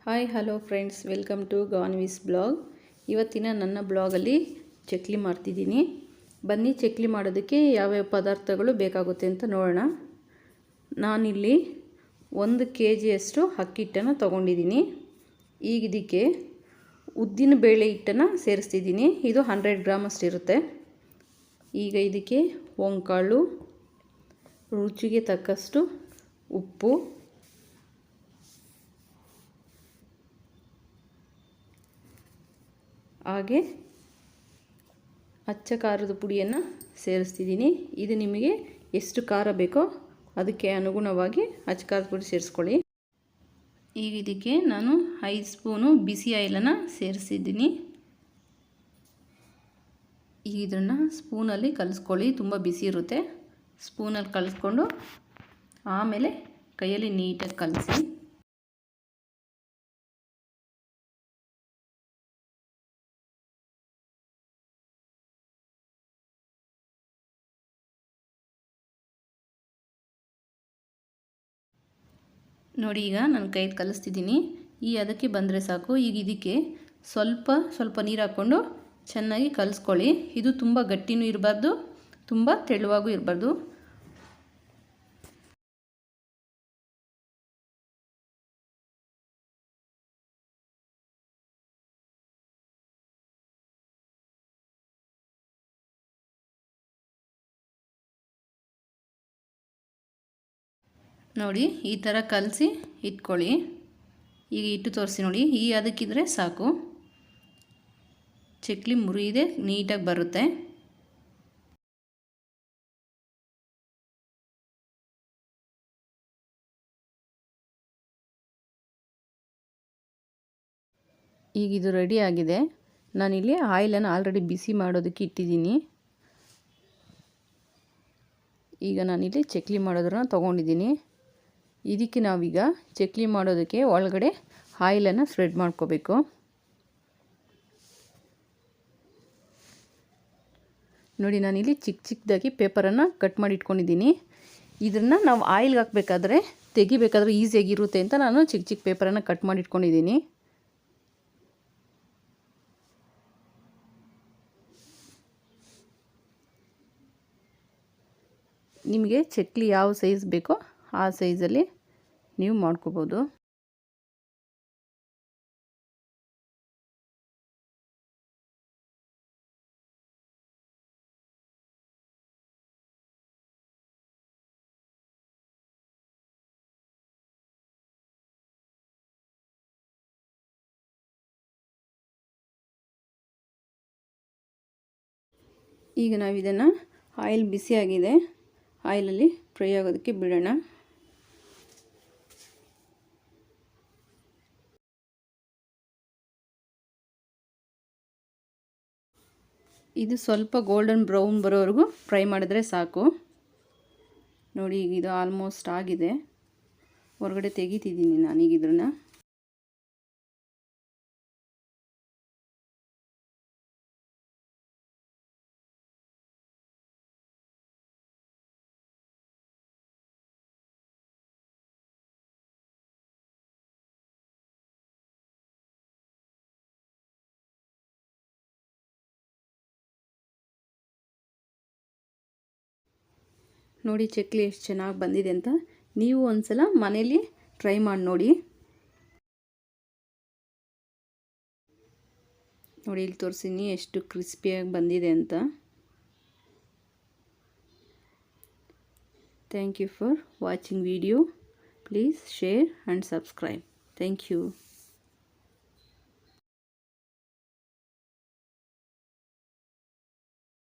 Hi hello friends, welcome to Ganvi's blog. ಇವತ್ತಿನ ನನ್ನ ಬ್ಲಾಗಲ್ಲಿ ಚಕ್ಲಿ ಮಾಡ್ತಿದ್ದೀನಿ. ಬನ್ನಿ ಚಕ್ಲಿ ಮಾಡೋದಕ್ಕೆ ಯಾವ್ಯಾವ ಪದಾರ್ಥಗಳು ಬೇಕಾಗುತ್ತೆ ಅಂತ ನೋಡೋಣ. ನಾನಿಲ್ಲಿ 1 kgಯಷ್ಟು ಅಕ್ಕಿ ಹಿಟ್ಟನ್ನು ತೊಗೊಂಡಿದ್ದೀನಿ. ಈಗ ಇದಕ್ಕೆ ಉದ್ದಿನ ಬೇಳೆ ಹಿಟ್ಟನ್ನು ಸೇರಿಸ್ತಿದ್ದೀನಿ. ಇದು 100 ಗ್ರಾಮ್ ಅಷ್ಟಿರುತ್ತೆ. ಈಗ ಇದಕ್ಕೆ ಒಂಕಾಳು, ರುಚಿಗೆ ತಕ್ಕಷ್ಟು ಉಪ್ಪು, ಹಾಗೆ ಅಚ್ಚ ಖಾರದ ಪುಡಿಯನ್ನು ಸೇರಿಸ್ತಿದ್ದೀನಿ. ಇದು ನಿಮಗೆ ಎಷ್ಟು ಖಾರ ಬೇಕೋ ಅದಕ್ಕೆ ಅನುಗುಣವಾಗಿ ಅಚ್ಚ ಖಾರದ ಪುಡಿ ಸೇರಿಸ್ಕೊಳ್ಳಿ. ಈಗ ಇದಕ್ಕೆ ನಾನು 5 ಸ್ಪೂನು ಬಿಸಿ ಆಯಿಲನ್ನು ಸೇರಿಸಿದ್ದೀನಿ. ಈಗ ಇದನ್ನು ಸ್ಪೂನಲ್ಲಿ ಕಲಿಸ್ಕೊಳ್ಳಿ. ತುಂಬ ಬಿಸಿ ಇರುತ್ತೆ. ಸ್ಪೂನಲ್ಲಿ ಕಲಿಸ್ಕೊಂಡು ಆಮೇಲೆ ಕೈಯಲ್ಲಿ ನೀಟಾಗಿ ಕಲಸಿ. ನೋಡಿ, ಈಗ ನಾನು ಕೈಯಲ್ಲಿ ಕಲಿಸ್ತಿದ್ದೀನಿ. ಈ ಅದಕ್ಕೆ ಬಂದರೆ ಸಾಕು. ಈಗ ಇದಕ್ಕೆ ಸ್ವಲ್ಪ ನೀರು ಹಾಕ್ಕೊಂಡು ಚೆನ್ನಾಗಿ ಕಲಿಸ್ಕೊಳ್ಳಿ. ಇದು ತುಂಬ ಗಟ್ಟಿನೂ ಇರಬಾರ್ದು, ತುಂಬ ತೆಳುವಾಗೂ ಇರಬಾರ್ದು. ನೋಡಿ, ಈ ಥರ ಕಲಸಿ ಇಟ್ಕೊಳ್ಳಿ. ಈಗ ಇಟ್ಟು ತೋರಿಸಿ ನೋಡಿ. ಈ ಅದಕ್ಕಿದ್ರೆ ಸಾಕು. ಚಕ್ಲಿ ಮುರಿಯದೆ ನೀಟಾಗಿ ಬರುತ್ತೆ. ಈಗ ಇದು ರೆಡಿ ಆಗಿದೆ. ನಾನಿಲ್ಲಿ ಆಯಿಲನ್ನು ಆಲ್ರೆಡಿ ಬಿಸಿ ಮಾಡೋದಕ್ಕೆ ಇಟ್ಟಿದ್ದೀನಿ. ಈಗ ನಾನಿಲ್ಲಿ ಚಕ್ಲಿ ಮಾಡೋದನ್ನು ತೊಗೊಂಡಿದ್ದೀನಿ. ಇದಕ್ಕೆ ನಾವೀಗ ಚಕ್ಲಿ ಮಾಡೋದಕ್ಕೆ ಒಳಗಡೆ ಆಯಿಲನ್ನು ಸ್ಪ್ರೆಡ್ ಮಾಡ್ಕೋಬೇಕು. ನೋಡಿ, ನಾನಿಲ್ಲಿ ಚಿಕ್ಕದಾಗಿ ಪೇಪರನ್ನು ಕಟ್ ಮಾಡಿ ಇಟ್ಕೊಂಡಿದ್ದೀನಿ. ಇದನ್ನು ನಾವು ಆಯಿಲ್ಗೆ ಹಾಕಬೇಕಾದ್ರೆ ತೆಗಿಬೇಕಾದ್ರೆ ಈಸಿಯಾಗಿರುತ್ತೆ ಅಂತ ನಾನು ಚಿಕ್ಕ ಪೇಪರನ್ನು ಕಟ್ ಮಾಡಿ ಇಟ್ಕೊಂಡಿದ್ದೀನಿ. ನಿಮಗೆ ಚಕ್ಲಿ ಯಾವ ಸೈಜ್ ಬೇಕೋ ಆ ಸೈಜಲ್ಲಿ ನೀವು ಮಾಡ್ಕೋಬೋದು. ಈಗ ನಾವು ಇದನ್ನು ಆಯಿಲ್ ಬಿಸಿಯಾಗಿದೆ, ಆಯಿಲಲ್ಲಿ ಫ್ರೈ ಆಗೋದಕ್ಕೆ ಬಿಡೋಣ. ಇದು ಸ್ವಲ್ಪ ಗೋಲ್ಡನ್ ಬ್ರೌನ್ ಬರೋವರೆಗೂ ಫ್ರೈ ಮಾಡಿದ್ರೆ ಸಾಕು. ನೋಡಿ, ಈಗ ಇದು ಆಲ್ಮೋಸ್ಟ್ ಆಗಿದೆ. ಹೊರಗಡೆ ತೆಗಿತಿದ್ದೀನಿ ನಾನೀಗ ಇದನ್ನು. ನೋಡಿ, ಚಕ್ಲಿ ಎಷ್ಟು ಚೆನ್ನಾಗಿ ಬಂದಿದೆ ಅಂತ. ನೀವು ಒಂದ್ಸಲ ಮನೇಲಿ ಟ್ರೈ ಮಾಡಿ ನೋಡಿ. ನೋಡಿ, ಇಲ್ಲಿ ತೋರಿಸಿನಿ ಎಷ್ಟು ಕ್ರಿಸ್ಪಿಯಾಗಿ ಬಂದಿದೆ ಅಂತ. Thank you for watching video. Please share and subscribe. Thank you.